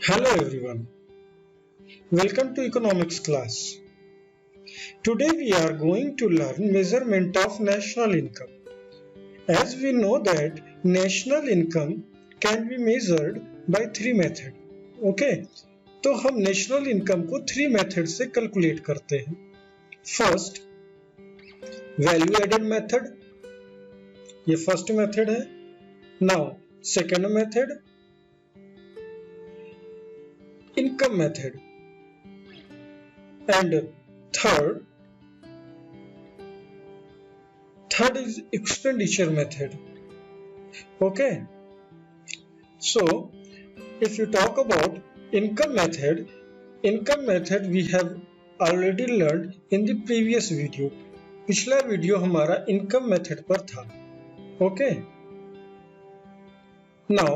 Hello everyone, welcome to economics class. Today we are going to learn measurement of national income. As we know that national income can be measured by three methods. Okay, तो हम national income को three methods से calculate करते हैं. First, value added method, ये first method है. Now, second method, income method, and third is expenditure method. Okay, so if you talk about income method we have already learned in the previous video. पिछला video हमारा income method पर था. Okay, now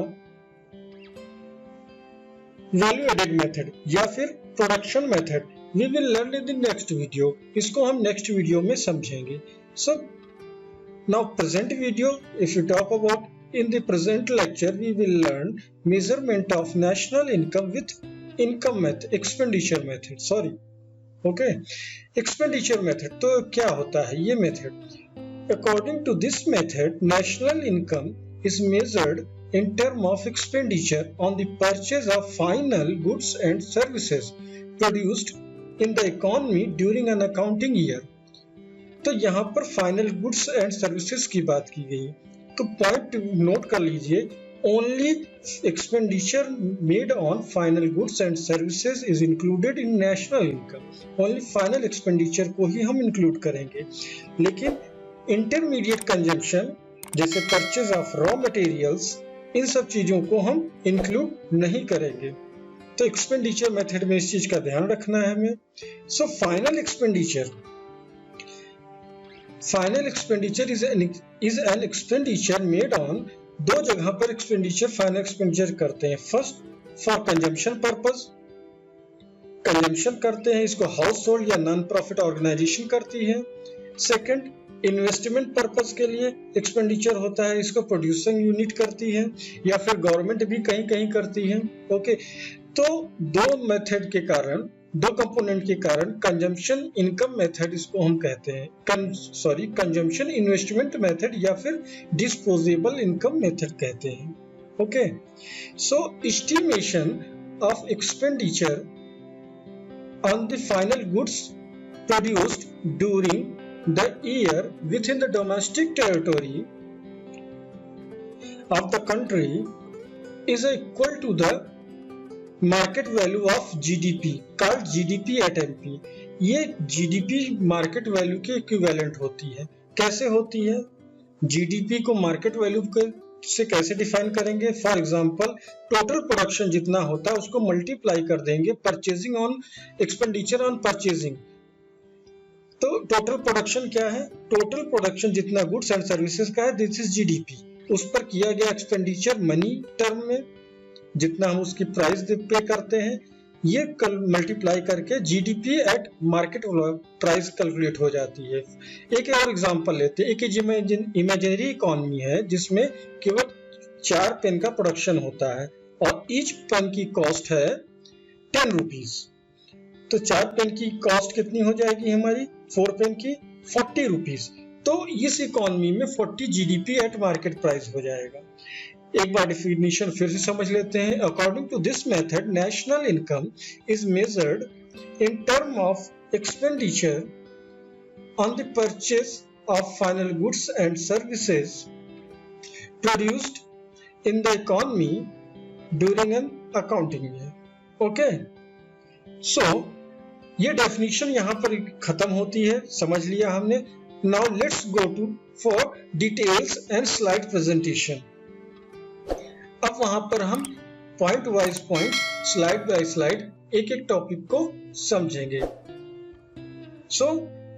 value added method या फिर production method we will learn in the next video. इसको हम next video में समझेंगे. So now present video, if you talk about in the present lecture we will learn measurement of national income with income method, expenditure method. Sorry, okay, expenditure method. तो क्या होता है ये method? According to this method, national income is measured in terms of expenditure on the purchase of final goods and services produced in the economy during an accounting year. तो यहाँ पर final goods and services की बात की गई. तो point note कर लीजिए, only expenditure made on final goods and services is included in national income. Only final expenditure को ही हम इंक्लूड करेंगे, लेकिन इंटरमीडिएट कंजम्पशन जैसे परचेज ऑफ रॉ मटेरियल्स, इन सब चीजों को हम इंक्लूड नहीं करेंगे. तो एक्सपेंडिचर मेथड में इस चीज का ध्यान रखना है हमें. So final expenditure is an expenditure made on, दो जगह पर एक्सपेंडिचर फाइनल एक्सपेंडिचर करते हैं. First for consumption purpose, consumption करते हैं, इसको हाउस होल्ड या नॉन प्रॉफिट ऑर्गेनाइजेशन करती है. सेकंड इन्वेस्टमेंट पर्पस के लिए एक्सपेंडिचर होता है, इसको प्रोड्यूसिंग यूनिट करती है या फिर गवर्नमेंट भी कहीं कहीं करती है. ओके, तो दो मेथड के कारण, दो कंपोनेंट के कारण कंजम्पशन इनकम मेथड इसको हम कहते हैं, कंजम्पशन इन्वेस्टमेंट मेथड या फिर डिस्पोजेबल इनकम मेथड कहते हैं. Okay, so estimation of expenditure on the final goods produced during the year within the domestic territory of the country is equal to the market value of GDP, called GDP at MP. ये GDP market value के equivalent होती है. कैसे होती है? GDP को market value से कैसे डिफाइन करेंगे? फॉर एग्जांपल, टोटल प्रोडक्शन जितना होता है उसको मल्टीप्लाई कर देंगे purchasing on expenditure on purchasing. तो टोटल प्रोडक्शन क्या है? टोटल प्रोडक्शन जितना गुड्स एंड सर्विसेज का है, दिस इज जीडीपी. उस पर किया गया एक्सपेंडिचर मनी टर्म में जितना हम उसकी प्राइस पे करते हैं, ये मल्टीप्लाई करके GDP at market price calculate हो जाती है. एक और एग्जांपल लेते हैं. एक इमेजिनरी इकोनॉमी है जिसमें केवल 4 पेन का प्रोडक्शन होता है और ईच पेन की कॉस्ट है 10 रुपीज. तो 4 पेन की कॉस्ट कितनी हो जाएगी हमारी? 4 पेन की 40 रुपीज. तो इस इकोनॉमी में 40 जीडीपी एट मार्केट प्राइस हो जाएगा. एक बार डिफिनेशन फिर से समझ लेते हैं. According to this method, national income is measured in term of expenditure on the purchase of final goods and services produced in the economy during an accounting year. Okay, so ये definition यहाँ पर खत्म होती है, समझ लिया हमने. Now let's go to for details and slide presentation. अब वहां पर हम point wise point, slide by slide एक एक टॉपिक को समझेंगे. So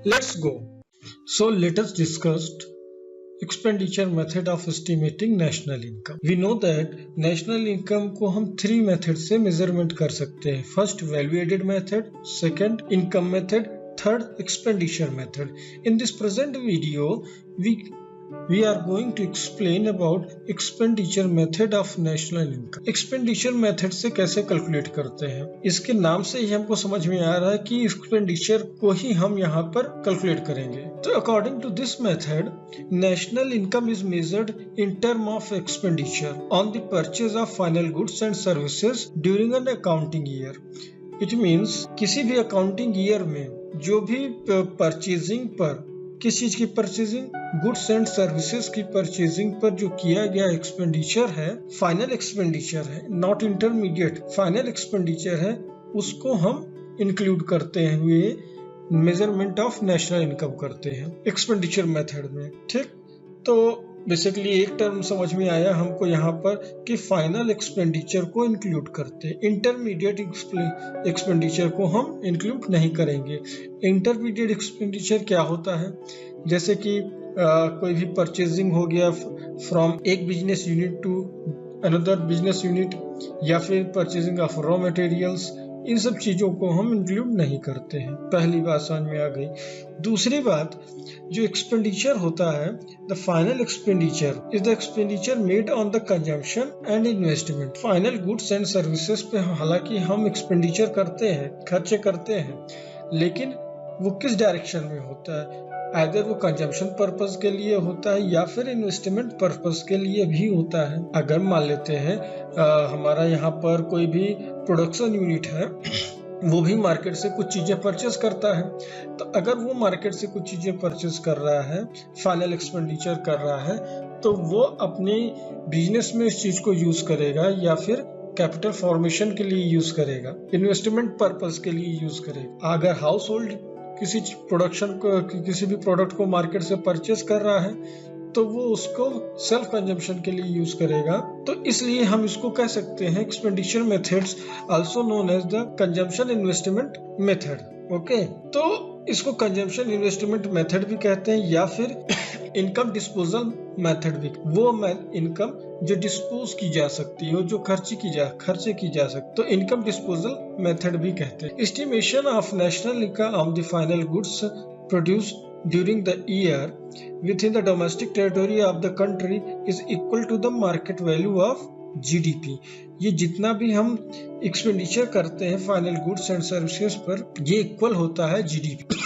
let's go. So let us discuss expenditure method of estimating national income. We know that national income को हम 3 मेथड से मेजरमेंट कर सकते हैं. First value added method, second income method, third expenditure method. In this present video we we are going to explain about expenditure method of national income. Expenditure method से कैसे calculate करते हैं, इसके नाम से ही हमको समझ में आ रहा है कि एक्सपेंडिचर को ही हम यहाँ पर कैलकुलेट करेंगे। तो according to this method, national income is measured in term of expenditure on the purchase of final goods and services during an accounting year. It means किसी भी अकाउंटिंग ईयर में जो भी परचेजिंग पर, किस चीज की परचेजिंग, गुड्स एंड सर्विसेज की परचेजिंग पर जो किया गया एक्सपेंडिचर है, फाइनल एक्सपेंडिचर है, नॉट इंटरमीडिएट, फाइनल एक्सपेंडिचर है, उसको हम इंक्लूड करते हुए मेजरमेंट ऑफ नेशनल इनकम करते हैं एक्सपेंडिचर मेथड में। ठीक, तो बेसिकली एक टर्म समझ में आया हमको यहाँ पर कि फाइनल एक्सपेंडिचर को इंक्लूड करते हैं, इंटरमीडिएट एक्सपेंडिचर को हम इंक्लूड नहीं करेंगे। इंटरमीडिएट एक्सपेंडिचर क्या होता है, जैसे कि कोई भी परचेजिंग हो गया फ्रॉम एक business unit to another business unit, या फिर परचेजिंग ऑफ रॉ मटेरियल्स, इन सब चीजों को हम इंक्लूड नहीं करते हैं। पहली बात समझ में आ गई। दूसरी बात, जो एक्सपेंडिचर होता है, the final expenditure is the expenditure made on the consumption and investment. Final goods and services पे हालांकि हम एक्सपेंडिचर करते हैं, खर्चे करते हैं, लेकिन वो किस डायरेक्शन में होता है, आइदर वो कंजम्पशन पर्पस के लिए होता है या फिर इन्वेस्टमेंट पर्पस के लिए भी होता है। अगर मान लेते हैं हमारा यहाँ पर कोई भी प्रोडक्शन यूनिट है, वो भी मार्केट से कुछ चीजें परचेज करता है, तो अगर वो मार्केट से कुछ चीजें परचेज कर रहा है, फाइनल एक्सपेंडिचर कर रहा है, तो वो अपने बिजनेस में इस चीज को यूज करेगा या फिर कैपिटल फॉर्मेशन के लिए यूज करेगा, इन्वेस्टमेंट पर्पस के लिए यूज करेगा। अगर हाउस होल्ड किसी प्रोडक्शन को, किसी भी प्रोडक्ट को मार्केट से परचेज कर रहा है, तो वो उसको सेल्फ कंजम्पशन के लिए यूज करेगा। तो इसलिए हम इसको कह सकते हैं expenditure methods also known as the consumption investment method. Okay, तो इसको कंजम्पशन इन्वेस्टमेंट मेथड भी कहते हैं या फिर इनकम डिस्पोजल मेथड भी। वो इनकम जो डिस्पोज की जा सकती है, जो खर्चे की जा सकती, तो इनकम डिस्पोजल मेथड भी कहते हैं। Estimation of national income of the final goods produced during the year within the domestic territory of the country is equal to the market value of GDP। ये जितना भी हम एक्सपेंडिचर करते हैं final goods and services पर, ये equal होता है GDP।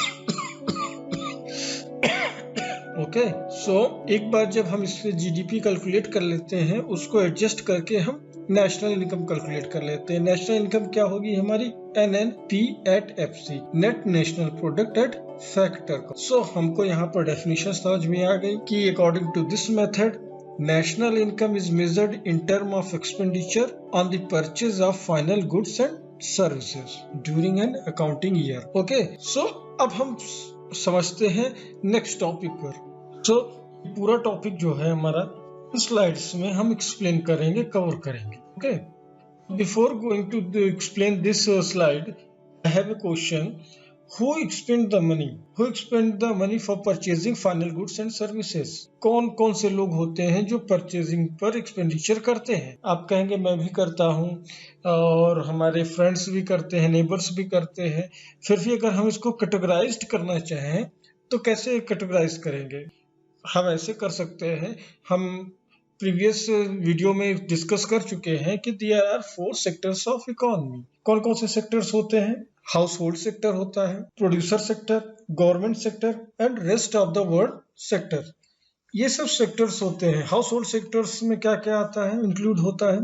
ओके, सो एक बार जब हम इससे GDP कैलकुलेट कर लेते हैं, उसको एडजस्ट करके हम नेशनल इनकम कैलकुलेट कर लेते हैं। नेशनल इनकम क्या होगी हमारी, NNP@FC, net national product at factor. So हमको यहाँ पर डेफिनेशन समझ में आ गई कि according to this method, national income is measured in term of expenditure on the purchase of final goods and services during an accounting year. Okay, so अब हम समझते हैं नेक्स्ट टॉपिक पर। सो पूरा टॉपिक जो है हमारा स्लाइड्स में हम एक्सप्लेन करेंगे, कवर करेंगे। Okay, before going to explain this slide, I have a question. Who expend the money? Who expend the money for purchasing final goods and services? कौन कौन से लोग होते हैं जो परचेजिंग पर एक्सपेंडिचर करते हैं? आप कहेंगे मैं भी करता हूँ और हमारे फ्रेंड्स भी करते हैं, नेबर्स भी करते हैं। फिर भी अगर हम इसको कैटेगराइज्ड करना चाहें तो कैसे कैटेगराइज करेंगे? हम ऐसे कर सकते हैं, हम प्रीवियस वीडियो में डिस्कस कर चुके हैं कि there are 4 sectors of economy. कौन कौन से सेक्टर्स होते हैं? हाउस होल्ड सेक्टर होता है, producer sector, government sector and rest of the world sector. ये सब सेक्टर्स होते हैं। हाउस होल्ड सेक्टर्स में क्या क्या आता है, इंक्लूड होता है,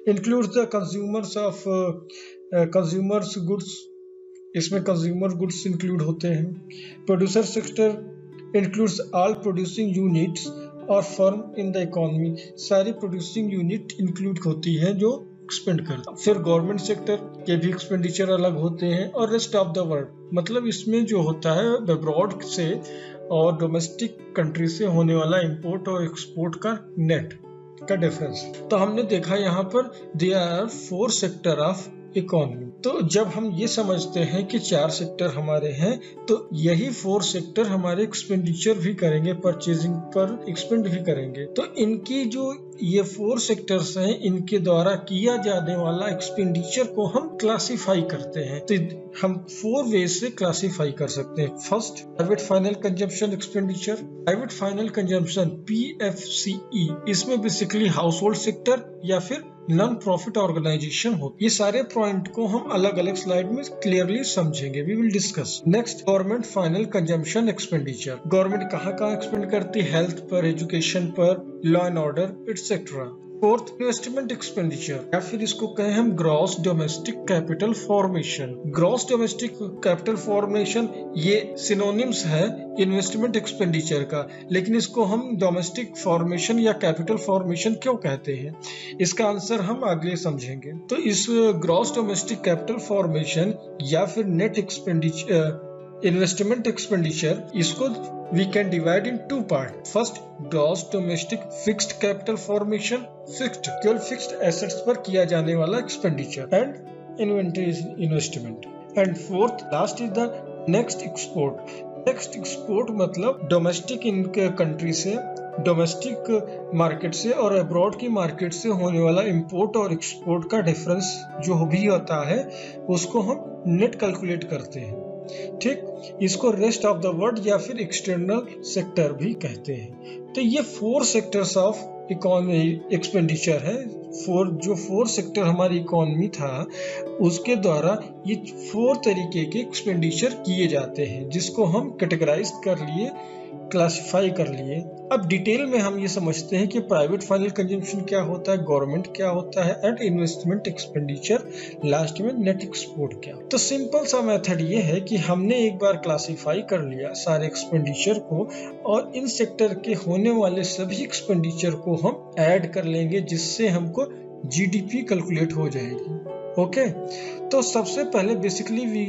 includes the consumers of consumers goods, इसमें कंज्यूमर गुड्स इंक्लूड होते हैं। Producer sector includes all producing units और फर्म इन द इकोनॉमी, सारी प्रोड्यूसिंग यूनिट इंक्लूड होती है जो एक्सपेंड करता। फिर गवर्नमेंट सेक्टर के भी एक्सपेंडिचर अलग होते हैं, और रेस्ट ऑफ द वर्ल्ड, मतलब इसमें जो होता है अब्रॉड से और डोमेस्टिक कंट्री से होने वाला इंपोर्ट और एक्सपोर्ट का नेट का डिफरेंस। तो हमने देखा यहाँ पर there are 4 sector of economy. तो जब हम ये समझते हैं कि 4 सेक्टर हमारे हैं, तो यही 4 सेक्टर हमारे एक्सपेंडिचर भी करेंगे, परचेजिंग पर एक्सपेंड भी करेंगे। तो इनकी जो ये 4 सेक्टर्स हैं, इनके द्वारा किया जाने वाला एक्सपेंडिचर को हम क्लासिफाई करते हैं। तो हम 4 वे से क्लासिफाई कर सकते हैं। First, private final consumption expenditure. Private final consumption PFCE, इसमें बेसिकली हाउस होल्ड सेक्टर या फिर नॉन प्रॉफिट ऑर्गेनाइजेशन हो। ये सारे पॉइंट को हम अलग अलग स्लाइड में क्लियरली समझेंगे, we will discuss. Next, government final consumption expenditure. Government कहाँ कहाँ एक्सपेंड करती है? हेल्थ पर, एजुकेशन पर, law and order etcetera. Fourth, investment expenditure या फिर इसको कहें हम gross domestic capital formation. Gross domestic capital formation ये सिनोनिम्स है इन्वेस्टमेंट एक्सपेंडिचर का, लेकिन इसको हम डोमेस्टिक फॉर्मेशन या कैपिटल फॉर्मेशन क्यों कहते हैं, इसका आंसर हम आगे समझेंगे। तो इस ग्रॉस डोमेस्टिक कैपिटल फॉर्मेशन या फिर नेट एक्सपेंडिचर इन्वेस्टमेंट एक्सपेंडिचर, इसको we can divide in 2 parts. First, gross domestic fixed capital formation, fixed केवल fixed assets पर किया जाने वाला expenditure and inventory investment. And fourth, last is the next export. Next export मतलब domestic country से, domestic market से और abroad की मार्केट से होने वाला इंपोर्ट और एक्सपोर्ट का डिफरेंस जो भी होता है उसको हम नेट कैलकुलेट करते हैं। ठीक, इसको रेस्ट ऑफ द वर्ल्ड या फिर एक्सटर्नल सेक्टर भी कहते हैं। तो ये 4 सेक्टर्स ऑफ इकोनॉमी एक्सपेंडिचर है। 4 सेक्टर हमारी इकोनॉमी था उसके द्वारा ये 4 तरीके के एक्सपेंडिचर किए जाते हैं, जिसको हम कैटेगराइज कर लिए, क्लासिफाई कर लिए। अब डिटेल में हम ये समझते हैं कि प्राइवेट फाइनल कंजम्पशन क्या होता है, गवर्नमेंट क्या होता है एंड इन्वेस्टमेंट एक्सपेंडिचर, लास्ट में नेट एक्सपोर्ट क्या। तो सिंपल सा मेथड ये है कि हमने एक बार क्लासिफाई कर लिया सारे एक्सपेंडिचर को और इन सेक्टर के होने वाले सभी एक्सपेंडिचर को हम ऐड कर लेंगे, जिससे हमको GDP कैलकुलेट हो जाएगी। ओके, तो सबसे पहले basically we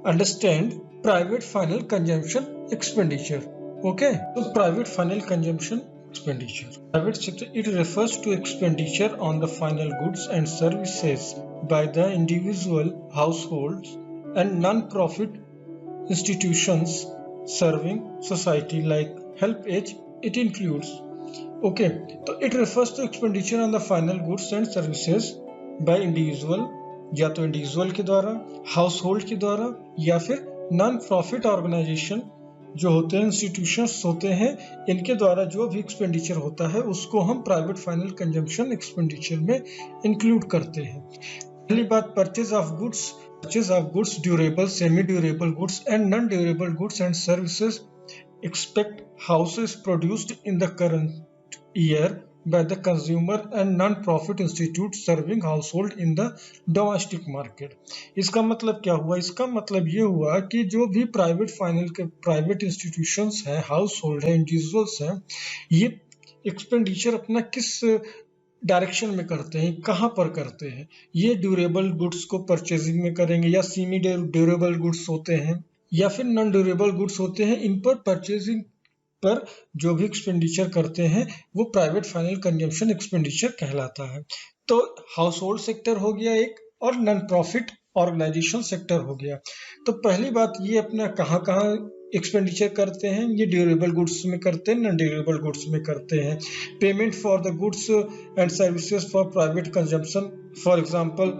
understand private final consumption expenditure. Okay, so private final consumption expenditure. Private sector, it refers to expenditure on the final goods and services by the individual, households and non-profit institutions serving society like HelpAge. It includes, okay, so it refers to expenditure on the final goods and services by individual, या तो individual के द्वारा, household के द्वारा या फिर non profit organisation जो होते हैं, इंस्टीट्यूशंस होते हैं, इनके द्वारा जो भी एक्सपेंडिचर होता है उसको हम प्राइवेट फाइनल कंजम्पशन एक्सपेंडिचर में इंक्लूड करते हैं। पहली बात, purchase of goods, durable, semi durable goods and non durable goods and services expect houses produced in the current year by the consumer and non-profit institute serving household in the domestic market. इसका मतलब क्या हुआ? इसका मतलब ये हुआ कि जो भी प्राइवेट इंस्टीट्यूशंस हैं, हाउस होल्ड है, इंडिविजुअल्स हैं, ये एक्सपेंडिचर अपना किस डायरेक्शन में करते हैं, कहाँ पर करते हैं? ये ड्यूरेबल गुड्स को परचेजिंग में करेंगे या सेमी ड्यूरेबल गुड्स होते हैं या फिर नॉन ड्यूरेबल गुड्स होते हैं, इन पर परचेजिंग पर जो भी एक्सपेंडिचर करते हैं वो प्राइवेट फाइनल कंजम्पशन एक्सपेंडिचर कहलाता है। तो हाउस होल्ड सेक्टर हो गया एक और नॉन प्रॉफिट ऑर्गेनाइजेशन सेक्टर हो गया। तो पहली बात ये अपना कहाँ कहाँ एक्सपेंडिचर करते हैं, ये ड्यूरेबल गुड्स में करते हैं, नॉन ड्यूरेबल गुड्स में करते हैं। Payment for the goods and services for private consumption, for example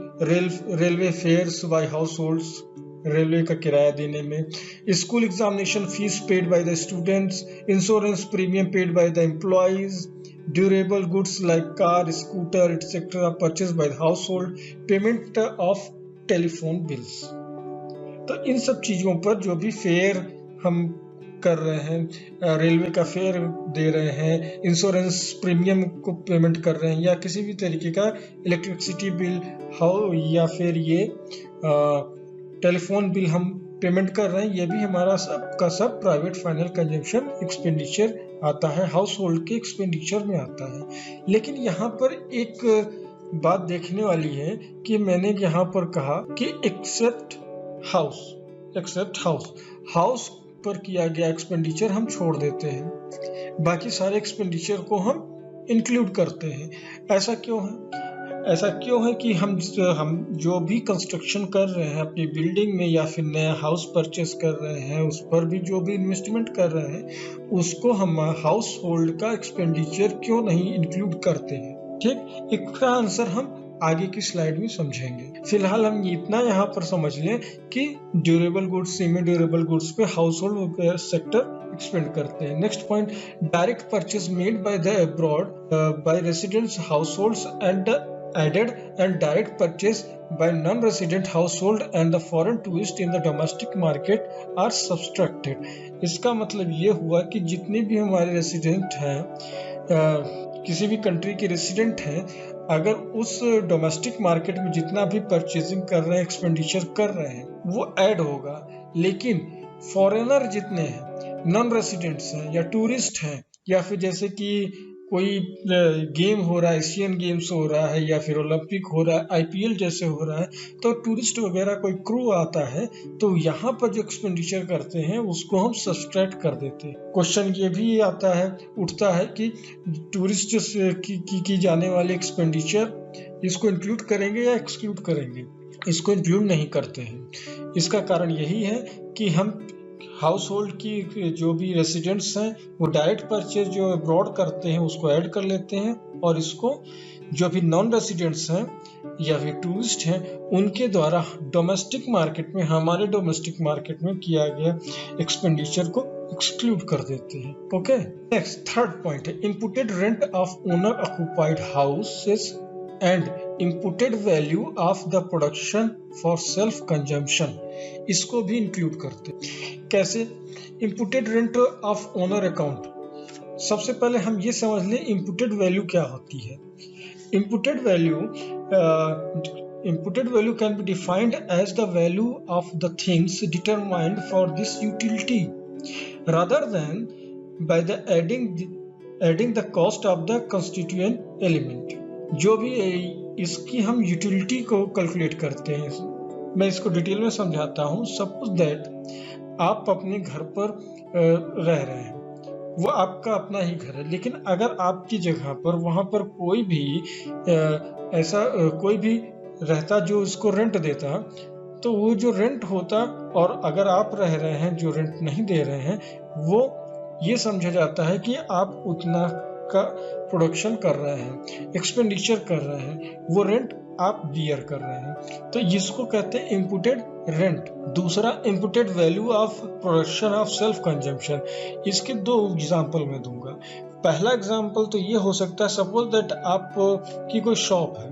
railway fares by households, railway का किराया देने में, school examination fees paid by the students, insurance premium paid by the employees, durable goods like car, scooter etcetera purchase by the household, payment of telephone bills. तो इन सब चीजों पर जो भी फेयर हम कर रहे हैं, रेलवे का फेयर दे रहे हैं, इंश्योरेंस प्रीमियम को पेमेंट कर रहे हैं या किसी भी तरीके का इलेक्ट्रिसिटी बिल हो या फिर ये टेलीफोन बिल हम पेमेंट कर रहे हैं, ये भी हमारा सब का सब प्राइवेट फाइनल कंजम्पशन एक्सपेंडिचर आता है, हाउस होल्ड के एक्सपेंडिचर में आता है। लेकिन यहाँ पर एक बात देखने वाली है कि मैंने यहाँ पर कहा कि एक्सेप्ट हाउस पर किया गया एक्सपेंडिचर हम छोड़ देते हैं, बाकी सारे एक्सपेंडिचर को हम इंक्लूड करते हैं। ऐसा क्यों है? ऐसा क्यों है कि हम जो भी कंस्ट्रक्शन कर रहे हैं अपनी बिल्डिंग में या फिर नया हाउस परचेस कर रहे हैं, उस पर भी जो भी इन्वेस्टमेंट कर रहे हैं उसको हम हाउस होल्ड का एक्सपेंडिचर क्यों नहीं इंक्लूड करते हैं। ठीक, इसका आंसर हम आगे की स्लाइड में समझेंगे। फिलहाल हम इतना यहाँ पर समझ लें कि durable goods, semi durable goods पे हाउस होल्ड सेक्टर एक्सपेंड करते हैं। Next point, direct purchase made by the abroad by residents households and added and direct purchase by non-resident household and the foreign tourist in the domestic market are subtracted। इसका मतलब ये हुआ कि जितने भी हमारे रेसिडेंट हैं, किसी भी कंट्री के रेसिडेंट हैं, अगर उस डोमेस्टिक मार्केट में जितना भी परचेजिंग कर रहे हैं, एक्सपेंडिचर कर रहे हैं, वो ऐड होगा। लेकिन फॉरेनर जितने हैं, नॉन रेसिडेंट्स हैं या टूरिस्ट हैं, या फिर जैसे कि कोई गेम हो रहा है, एशियन गेम्स हो रहा है या फिर ओलंपिक हो रहा है, आईपीएल जैसे हो रहा है, तो टूरिस्ट वगैरह कोई क्रू आता है, तो यहाँ पर जो एक्सपेंडिचर करते हैं उसको हम सब्सट्रैक्ट कर देते हैं। क्वेश्चन ये भी आता है, उठता है कि टूरिस्ट की जाने वाले एक्सपेंडिचर इसको इंक्लूड करेंगे या एक्सक्लूड करेंगे। इसको इंक्लूड नहीं करते हैं। इसका कारण यही है कि हम हाउस होल्ड की जो भी रेसिडेंट्स हैं वो डायरेक्ट परचेज जो अब्रॉड करते हैं उसको ऐड कर लेते हैं, और इसको जो भी नॉन रेसिडेंट्स हैं या फिर टूरिस्ट हैं उनके द्वारा डोमेस्टिक मार्केट में, हमारे डोमेस्टिक मार्केट में किया गया एक्सपेंडिचर को एक्सक्लूड कर देते हैं। ओके, नेक्स्ट थर्ड पॉइंट है imputed rent of owner occupied houses and imputed value of the production for self consumption. इसको भी इंक्लूड करते। कैसे? Imputed rent of owner account. सबसे पहले हम ये समझ लें इम्पुटेड वैल्यू क्या होती है। Imputed value can be defined as the value of the things determined for this utility rather than by the adding the cost of the constituent element। जो भी इसकी हम यूटिलिटी को कैलकुलेट करते हैं, मैं इसको डिटेल में समझाता हूँ। सपोज दैट आप अपने घर पर रह रहे हैं, वो आपका अपना ही घर है, लेकिन अगर आपकी जगह पर वहाँ पर कोई भी ऐसा कोई भी रहता जो इसको रेंट देता, तो वो जो रेंट होता, और अगर आप रह रहे हैं जो रेंट नहीं दे रहे हैं, वो ये समझा जाता है कि आप उतना का प्रोडक्शन कर रहे हैं, एक्सपेंडिचर कर रहे हैं, वो रेंट आप बियर कर रहे हैं, तो इसको कहते हैं इम्पुटेड रेंट। दूसरा imputed value of production of self consumption. इसके दो एग्जांपल मैं दूंगा। पहला एग्जांपल तो ये हो सकता है, सपोज दैट आप की कोई शॉप है,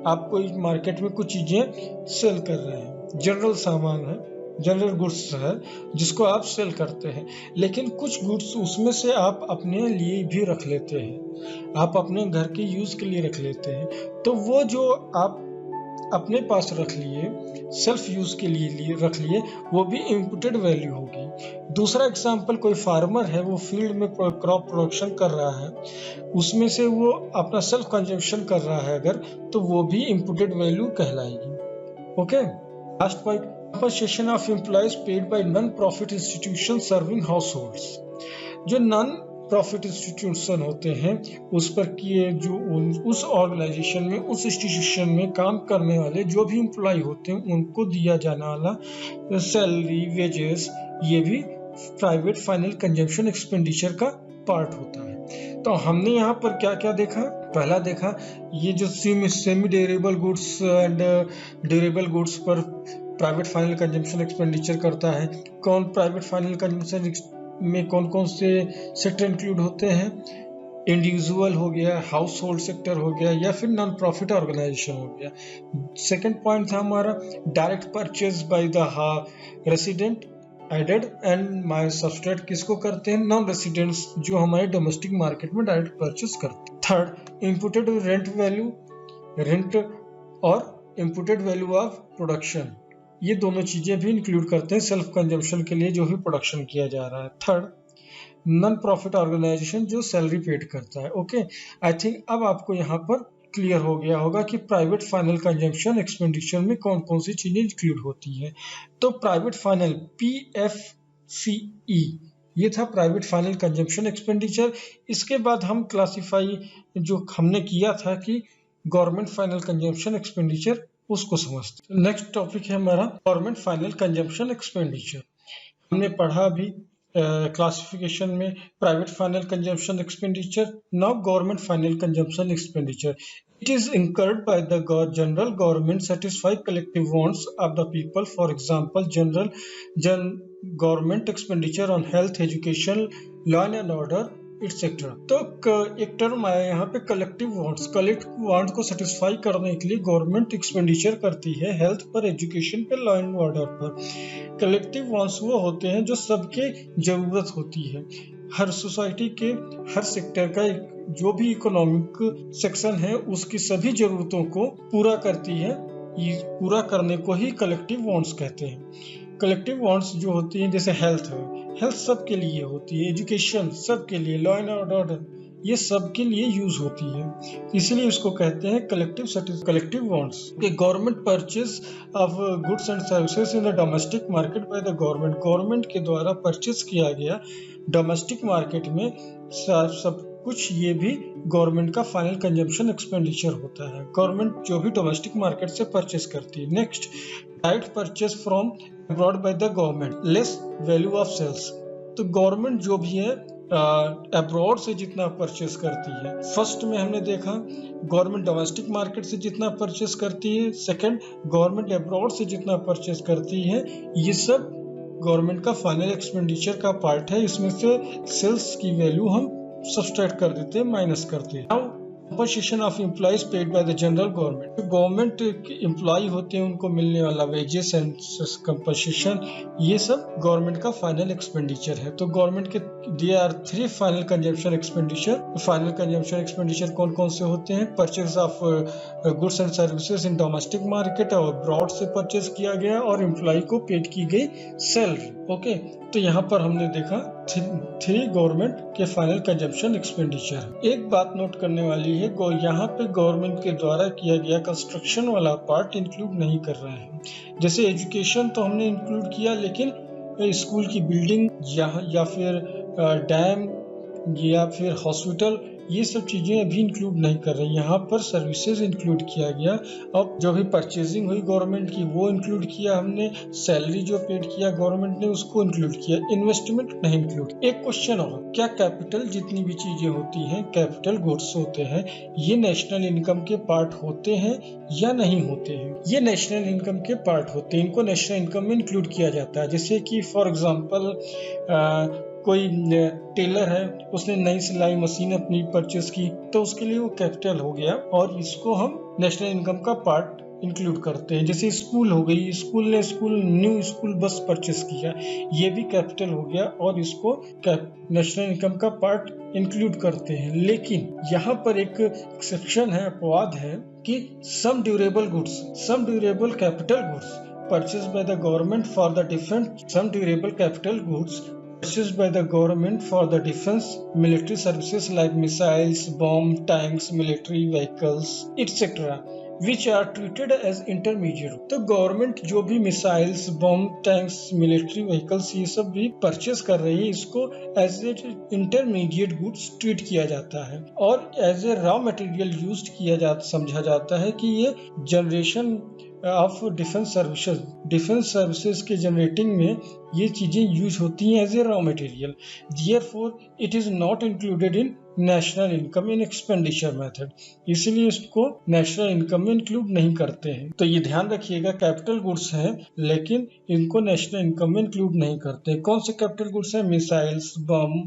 आप कोई मार्केट में कुछ चीजें सेल कर रहे हैं, जनरल सामान है, जनरल गुड्स है जिसको आप सेल करते हैं, लेकिन कुछ गुड्स उसमें से आप अपने लिए भी रख लेते हैं, आप अपने घर के यूज के लिए रख लेते हैं, तो वो जो आप अपने पास रख लिए, सेल्फ यूज के लिए रख लिए, वो भी इम्पुटेड वैल्यू होगी। दूसरा एग्जांपल, कोई फार्मर है, वो फील्ड में क्रॉप प्रोडक्शन कर रहा है, उसमें से वो अपना सेल्फ कंजम्पशन कर रहा है अगर, तो वो भी इम्पुटेड वैल्यू कहलाएगी। Okay, last point, compensation of employees paid by non profit institution serving households. जो नॉन प्रॉफिट इंस्टीट्यूशन होते हैं उस पर किए जो उस ऑर्गेनाइजेशन में, उस इंस्टीट्यूशन में काम करने वाले जो भी एम्प्लॉय होते हैं उनको दिया जाने वाला सैलरी, वेजेस, ये भी प्राइवेट फाइनल कंजम्पशन एक्सपेंडिचर का पार्ट होता है। तो हमने यहाँ पर क्या क्या देखा? पहला देखा ये जो semi durable goods and durable goods पर प्राइवेट फाइनल कंजम्पशन एक्सपेंडिचर करता है। कौन प्राइवेट फाइनल कंजम्पशन में कौन कौन से सेक्टर इंक्लूड होते हैं? इंडिविजुअल हो गया, हाउस होल्ड सेक्टर हो गया, या फिर नॉन प्रॉफिट ऑर्गेनाइजेशन हो गया। सेकंड पॉइंट था हमारा direct purchase by the resident added and my subtract किसको करते हैं? नॉन रेसिडेंट्स जो हमारे डोमेस्टिक मार्केट में डायरेक्ट परचेज करते हैं। Third, imputed rent value, rent और इम्पुटेड वैल्यू ऑफ प्रोडक्शन, ये दोनों चीजें भी इंक्लूड करते हैं सेल्फ कंजम्पशन के लिए जो भी प्रोडक्शन किया जा रहा है। थर्ड, नॉन प्रॉफिट ऑर्गेनाइजेशन जो सैलरी पेड करता है। ओके, आई थिंक अब आपको यहाँ पर क्लियर हो गया होगा कि प्राइवेट फाइनल कंजम्पशन एक्सपेंडिचर में कौन कौन सी चीजें इंक्लूड होती है। तो प्राइवेट फाइनल PFCE, ये था प्राइवेट फाइनल कंजम्पशन एक्सपेंडिचर। इसके बाद हम क्लासिफाई जो हमने किया था कि गवर्नमेंट फाइनल कंजम्पशन एक्सपेंडिचर उसको समझते हैं। नेक्स्ट टॉपिक है हमारा गवर्नमेंट फाइनल कंजम्पशन एक्सपेंडिचर। हमने पढ़ा अभी क्लासिफिकेशन में private final consumption expenditure, now government final consumption expenditure. It is incurred by the general government satisfy collective wants of the people. For example, general government expenditure on health, education, law and order, etc. तो एक term आया यहाँ पे collective wants को satisfy करने के लिए government expenditure करती है हेल्थ पर, एजुकेशन पर, लॉ एंड ऑर्डर पर। कलेक्टिव वांट्स वो होते हैं जो सबके जरूरत होती है। हर सोसाइटी के हर सेक्टर का जो भी इकोनॉमिक सेक्शन है उसकी सभी जरूरतों को पूरा करती है। ये पूरा करने को ही कलेक्टिव वांट्स कहते हैं। कलेक्टिव वांट्स जो होती हैं, जैसे हेल्थ है, हेल्थ सबके लिए होती है, एजुकेशन सबके लिए, लॉ एंड ऑर्डर ये सबके लिए यूज होती है, इसलिए इसको कहते हैं collective wants. Government purchase of goods and services in the domestic market bye the government के द्वारा परचेज किया गया डोमेस्टिक मार्केट में सब कुछ, ये भी गवर्नमेंट का फाइनल कंजम्पशन एक्सपेंडिचर होता है। गवर्नमेंट जो भी डोमेस्टिक मार्केट से परचेज करती है। Next, direct purchase from abroad by the government, less value of sales. तो गवर्नमेंट जो भी है अब्रॉड से जितना परचेस करती है, फर्स्ट में हमने देखा गवर्नमेंट डोमेस्टिक मार्केट से जितना परचेस करती है, सेकंड गवर्नमेंट अब्रॉड से जितना परचेस करती है, ये सब गवर्नमेंट का फाइनल एक्सपेंडिचर का पार्ट है। इसमें से सेल्स की वैल्यू हम सब्सट्रैक्ट कर देते हैं, माइनस करते हैं। Now compensation of employees paid by the general government. Government employ होते हैं, उनको मिलने वाला वेजेस एंड कंपनसेशन, ये सब गवर्नमेंट का फाइनल एक्सपेंडिचर है। तो गवर्नमेंट के there are 3 final consumption expenditure. Final consumption expenditure कौन कौन से होते हैं? Purchase of goods and services in domestic market, और अब्रॉड से परचेज किया गया, और एम्प्लॉय को पेड की गई सैलरी। ओके, तो यहाँ पर हमने देखा 3 गवर्नमेंट के फाइनल कंजम्पशन एक्सपेंडिचर। एक बात नोट करने वाली है, यहाँ पे गवर्नमेंट के द्वारा किया गया कंस्ट्रक्शन वाला पार्ट इंक्लूड नहीं कर रहे हैं। जैसे एजुकेशन तो हमने इंक्लूड किया, लेकिन स्कूल की बिल्डिंग या फिर डैम या फिर हॉस्पिटल, ये सब चीजें अभी इंक्लूड नहीं कर रही। यहाँ पर सर्विसेज इंक्लूड किया गया। अब जो भी परचेजिंग हुई गवर्नमेंट की वो इंक्लूड किया हमने, सैलरी जो पेड किया गवर्नमेंट ने उसको इंक्लूड किया, इन्वेस्टमेंट नहीं इंक्लूड। एक क्वेश्चन और, क्या कैपिटल जितनी भी चीजें होती हैं, कैपिटल गुड्स होते हैं, ये नेशनल इनकम के पार्ट होते हैं या नहीं होते हैं? ये नेशनल इनकम के पार्ट होते हैं, इनको नेशनल इनकम में इंक्लूड किया जाता है। जैसे कि फॉर एग्जाम्पल कोई टेलर है, उसने नई सिलाई मशीन अपनी परचेस की, तो उसके लिए वो कैपिटल हो गया, और इसको हम नेशनल इनकम का पार्ट इंक्लूड करते हैं। जैसे स्कूल हो गई, स्कूल ने न्यू स्कूल बस परचेस किया, ये भी कैपिटल हो गया, और इसको नेशनल इनकम का पार्ट इंक्लूड करते हैं। लेकिन यहाँ पर एक एक्सेप्शन है, अपवाद है, कि some durable capital goods purchased by the government for the defense, some durable capital goods purchased by the government for the defense military services like missiles, bomb, tanks, military vehicles, etc. which are treated as intermediate. तो government जो भी missiles, bomb, tanks, military vehicles ये सब भी purchase कर रही है, इसको as a intermediate goods treat किया जाता है, और as a raw material used समझा जाता है कि ये जनरेशन ऑफ डिफेंस सर्विसेज के जनरेटिंग में ये चीजें यूज होती हैं as a raw material. Therefore it is not included in national income in expenditure method, इसलिए इसको नेशनल इनकम में इंक्लूड नहीं करते हैं। तो ये ध्यान रखिएगा, कैपिटल गुड्स हैं लेकिन इनको नेशनल इनकम में इंक्लूड नहीं करते। कौन से कैपिटल गुड्स हैं? मिसाइल्स, बम,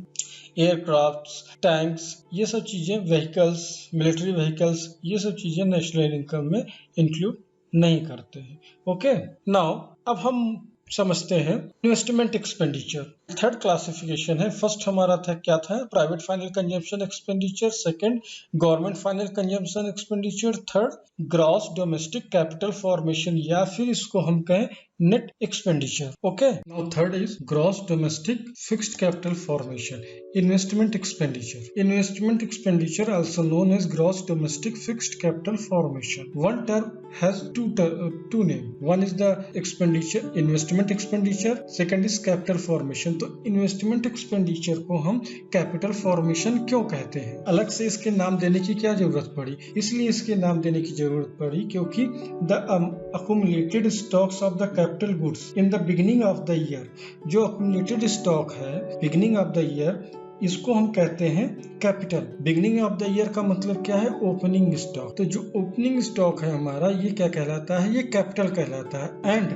एयरक्राफ्ट्स, टैंक्स, ये सब चीजें, व्हीकल्स, मिलिट्री व्हीकल्स, ये सब चीजें नेशनल इनकम में इंक्लूड नहीं करते हैं। ओके, नाउ अब हम समझते हैं इन्वेस्टमेंट एक्सपेंडिचर। थर्ड क्लासिफिकेशन है। फर्स्ट हमारा था, क्या था? Private final consumption expenditure, second government final consumption expenditure, third gross domestic capital formation, या फिर इसको हम कहें net expenditure. Okay, now third is gross domestic fixed capital formation, investment expenditure. Investment expenditure also known as gross domestic fixed capital formation. One term has two name. One is the expenditure, investment expenditure. Second is capital formation. तो investment expenditure को हम capital formation क्यों कहते हैं? अलग से इसके नाम देने की क्या जरूरत पड़ी? इसलिए इसके नाम देने की जरूरत पड़ी क्योंकि the accumulated stocks of the capital goods in the beginning of the year, जो accumulated stock है beginning of the year, इसको हम कहते हैं capital. Beginning of the year का मतलब क्या है? Opening stock. तो जो ओपनिंग स्टॉक है हमारा, ये क्या कहलाता है? ये कैपिटल कहलाता है। And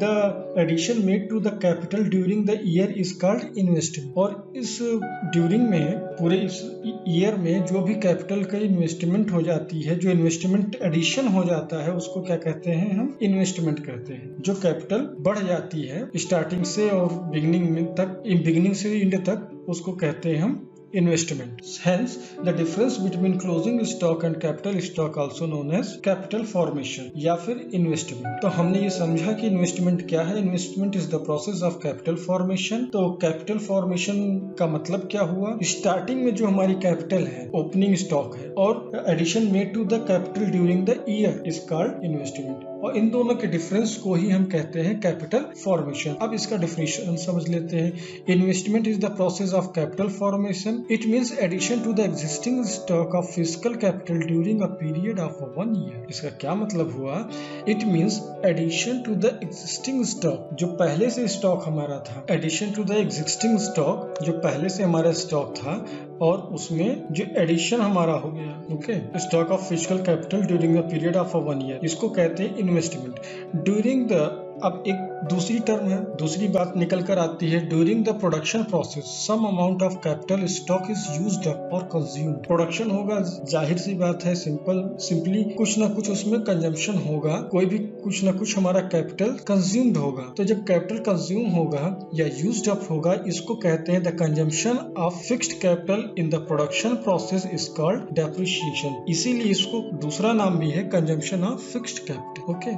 the addition made to the capital during the year is called investment. और इस ड्यूरिंग में, पूरे इस ईयर में जो भी कैपिटल का इन्वेस्टमेंट हो जाती है, जो इन्वेस्टमेंट एडिशन हो जाता है, उसको क्या कहते हैं? हम इन्वेस्टमेंट कहते हैं। जो कैपिटल बढ़ जाती है स्टार्टिंग से और बिगिनिंग में तक, बिगिनिंग से एंड तक, उसको कहते हैं हम investment. Hence, the difference between closing stock and capital stock also known as capital formation या फिर इन्वेस्टमेंट। तो हमने ये समझा कि इन्वेस्टमेंट क्या है। Investment is the process of capital formation. तो कैपिटल फॉर्मेशन का मतलब क्या हुआ? स्टार्टिंग में जो हमारी कैपिटल है, ओपनिंग स्टॉक है, और addition made to the capital during the year is called investment. और इन दोनों के डिफरेंस को ही हम कहते हैं कैपिटल फॉर्मेशन। अब इसका डिफिनेशन समझ लेते हैं। Investment is the process of capital formation. It means addition to the existing stock of physical capital during a period of 1 year. इसका क्या मतलब हुआ? It means addition to the existing stock, जो पहले से स्टॉक हमारा था, addition to the existing stock, जो पहले से हमारा स्टॉक था, और उसमें जो एडिशन हमारा हो गया, okay, stock of physical capital during the period of 1 year, इसको कहते हैं इन्वेस्टमेंट। ड्यूरिंग द, अब एक दूसरी टर्म है, दूसरी बात निकल कर आती है, during the production process some amount of capital stock is used up और कंज्यूम्ड। प्रोडक्शन होगा, जाहिर सी बात है, सिंपली कुछ ना कुछ उसमें कंजम्पशन होगा, कोई भी कुछ ना कुछ हमारा कैपिटल कंज्यूम्ड होगा। तो जब कैपिटल कंज्यूम होगा या यूज्ड अप होगा, इसको कहते हैं the consumption of fixed capital in the production process is called depreciation. इसीलिए इसको दूसरा नाम भी है consumption of fixed capital. Okay,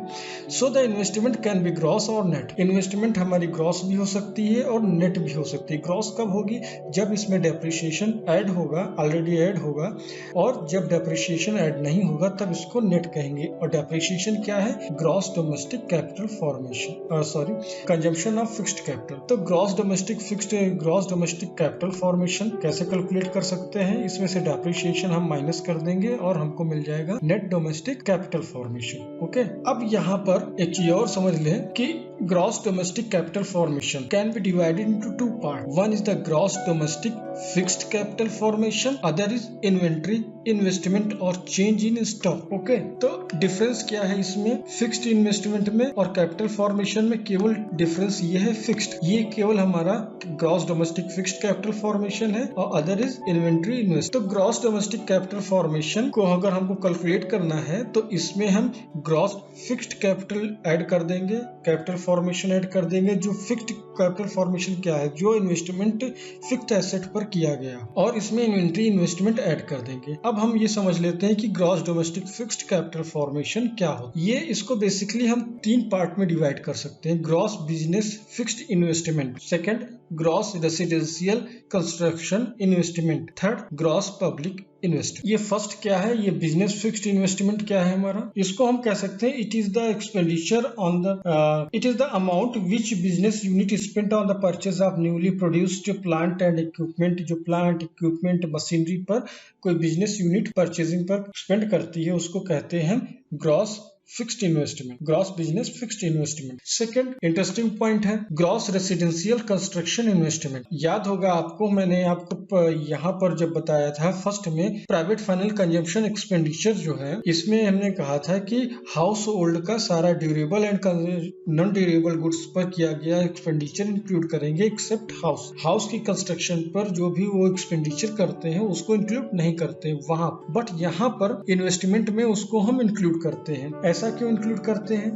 so the investment can be gross और नेट। इन्वेस्टमेंट हमारी ग्रॉस भी हो सकती है और नेट भी हो सकती है। ग्रॉस कब होगी? जब इसमें डेप्रिसिएशन ऐड होगा, ऑलरेडी ऐड होगा, और जब डेप्रिसिएशन ऐड नहीं होगा तब इसको नेट कहेंगे। और डेप्रिसिएशन क्या है? Gross domestic capital formation, sorry, consumption of fixed capital. तो ग्रॉस डोमेस्टिक कैपिटल फॉर्मेशन कैसे कैलकुलेट कर सकते हैं? इसमें से डेप्रिसिएशन हम माइनस कर देंगे और हमको मिल जाएगा net domestic capital formation. Okay, अब यहाँ पर एक चीज और समझ लें कि gross domestic capital formation can be divided into two parts. One is the gross domestic fixed capital formation, other is inventory investment or change in stock. Okay, तो डिफरेंस क्या है इसमें? फिक्स्ड इन्वेस्टमेंट में और कैपिटल फॉर्मेशन में केवल difference ये है, फिक्स्ड, ये केवल हमारा gross domestic fixed capital formation है, और अदर इज इन्वेंटरी इन्वेस्ट। तो ग्रॉस डोमेस्टिक कैपिटल फॉर्मेशन को अगर हमको कैलकुलेट करना है तो इसमें हम ग्रॉस फिक्स्ड कैपिटल ऐड कर देंगे, कैपिटल फॉर्मेशन ऐड कर देंगे। जो फिक्स्ड कैपिटल फॉर्मेशन क्या है? जो इन्वेस्टमेंट फिक्स्ड एसेट पर किया गया, और इसमें इन्वेंटरी इन्वेस्टमेंट ऐड कर देंगे। अब हम ये समझ लेते हैं कि gross domestic fixed capital formation क्या हो। ये इसको बेसिकली हम 3 पार्ट में डिवाइड कर सकते हैं। Gross business fixed investment, second gross residential construction investment, third gross public investment. ये फर्स्ट क्या है? ये बिजनेस फिक्स्ड इन्वेस्टमेंट क्या है हमारा? इसको हम कह सकते हैं it is the expenditure on the it is the amount which business unit spent on the purchase of newly produced plant and equipment. जो प्लांट इक्विपमेंट मशीनरी पर कोई बिजनेस यूनिट परचेजिंग पर स्पेंड करती है, उसको कहते हैं gross fixed investment, gross business fixed investment. Second interesting point है ग्रॉस रेसिडेंशियल कंस्ट्रक्शन इन्वेस्टमेंट। याद होगा आपको, मैंने आपको यहाँ पर जब बताया था फर्स्ट में, प्राइवेट फाइनल कंजम्पशन एक्सपेंडिचर जो है, इसमें हमने कहा था कि हाउस होल्ड का सारा durable and non durable goods पर किया गया एक्सपेंडिचर इंक्लूड करेंगे, एक्सेप्ट हाउस की कंस्ट्रक्शन पर जो भी वो एक्सपेंडिचर करते हैं उसको इंक्लूड नहीं करते वहां, बट यहाँ पर इन्वेस्टमेंट में उसको हम इंक्लूड करते हैं। ऐसा क्यों इंक्लूड करते हैं?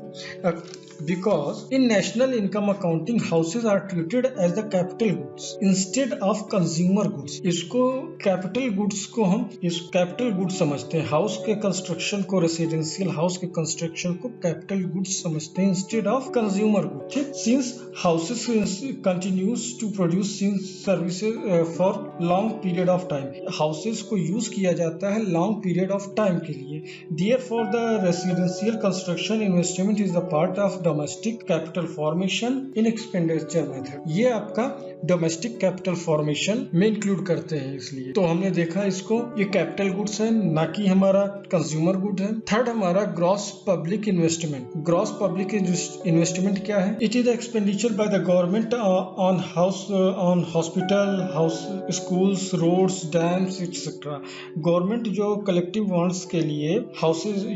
Because in national income accounting houses are treated as the capital goods instead of consumer goods. इसको कैपिटल गुड्स को हम इस कैपिटल गुड्स समझते हैं। हाउस के कंस्ट्रक्शन को, रेसिडेंशियल हाउस के कंस्ट्रक्शन को कैपिटल गुड्स समझते हैं इंस्टेड ऑफ कंज्यूमर गुड्स। ठीक, since houses continues to produce services for long period of time, houses को यूज किया जाता है लॉन्ग पीरियड ऑफ टाइम के लिए। Therefore the residential industrial construction investment is the part of domestic capital formation in expenditure method. ये आपका domestic capital formation में include करते हैं, इसलिए तो हमने देखा इसको, ये कैपिटल गुड्स है ना कि हमारा कंज्यूमर गुड है। थर्ड हमारा gross public investment. Gross public investment क्या है? It is the expenditure by the government on hospital, house, schools, roads, dams etcetera. Government जो कलेक्टिव वांट्स के लिए हाउसेज,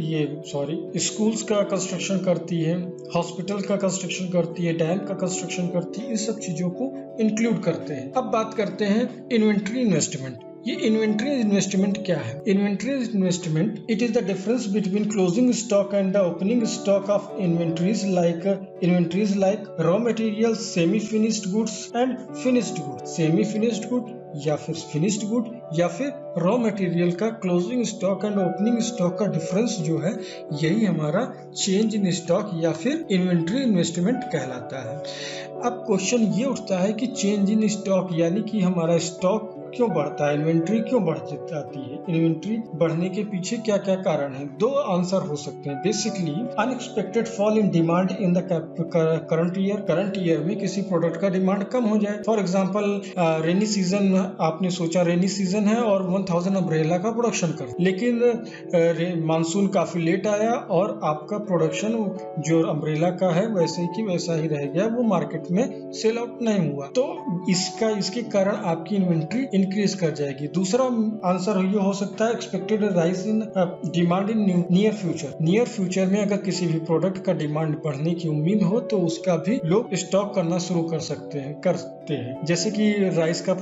स्कूल्स का कंस्ट्रक्शन करती है, हॉस्पिटल का कंस्ट्रक्शन करती है, डैम का कंस्ट्रक्शन करती है, इन सब चीजों को इंक्लूड करते हैं। अब बात करते हैं इन्वेंट्री इन्वेस्टमेंट। ये इन्वेंट्री इन्वेस्टमेंट क्या है? Inventory investment it is the difference between closing stock and the opening stock of inventories like raw material, semi finished goods and finished goods. Semi finished good या फिर finished good या फिर raw material का closing stock and opening stock का difference जो है, यही हमारा चेंज इन स्टॉक या फिर इन्वेंट्री इन्वेस्टमेंट कहलाता है। अब क्वेश्चन ये उठता है कि चेंज इन स्टॉक यानी कि हमारा स्टॉक क्यों बढ़ता है, इन्वेंट्री क्यों बढ़ जाती है, इन्वेंट्री बढ़ने के पीछे क्या क्या कारण है? दो आंसर हो सकते हैं basically. Unexpected fall in demand in the current year में किसी प्रोडक्ट का डिमांड कम हो जाए। फॉर एग्जांपल रेनी सीजन, आपने सोचा रेनी सीजन है और 1000 अम्ब्रेला का प्रोडक्शन कर, लेकिन मानसून काफी लेट आया और आपका प्रोडक्शन जो अम्ब्रेला का है वैसे की वैसा ही रह गया, वो मार्केट में सेल आउट नहीं हुआ, तो इसके कारण आपकी इन्वेंट्री इंक्रीज कर जाएगी। दूसरा आंसर ये हो सकता है expected rise in demand in near future. Near future में अगर किसी भी प्रोडक्ट का डिमांड बढ़ने की उम्मीद हो तो उसका भी लोग स्टॉक करना शुरू कर सकते हैं। जैसे कि राइस का